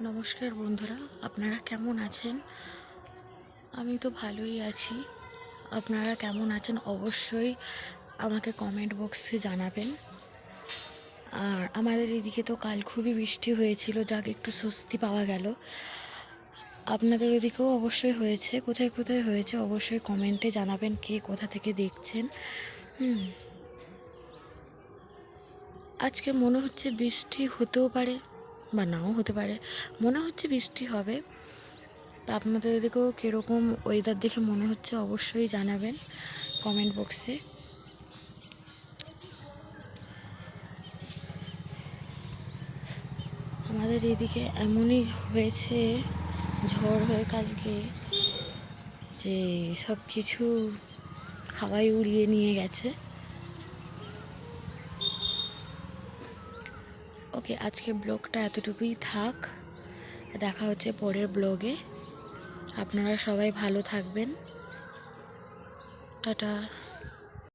নমস্কার বন্ধুরা, আপনারা কেমন আছেন? আমি তো ভালোই আছি। আপনারা কেমন আছেন অবশ্যই আমাকে কমেন্ট বক্সে জানাবেন। আর আমাদের এদিকে তো কাল খুবই বৃষ্টি হয়েছিল, যাক একটু স্বস্তি পাওয়া গেল। আপনাদের ওদিকেও অবশ্যই হয়েছে, কোথায় কোথায় হয়েছে অবশ্যই কমেন্টে জানাবেন, কে কোথা থেকে দেখছেন। আজকে মনে হচ্ছে বৃষ্টি হতেও পারে বা নাও হতে পারে, মনে হচ্ছে বৃষ্টি হবে। তা আপনাদের এদিকেও কীরকম ওয়েদার দেখে মনে হচ্ছে অবশ্যই জানাবেন কমেন্ট বক্সে। আমাদের এদিকে এমনই হয়েছে ঝড় হয়ে কালকে, যে সব কিছু হাওয়ায় উড়িয়ে নিয়ে গেছে। ওকে, আজকে ব্লগটা এতটুকুই থাক, দেখা হচ্ছে পরের ব্লগে। আপনারা সবাই ভালো থাকবেন, টাটা।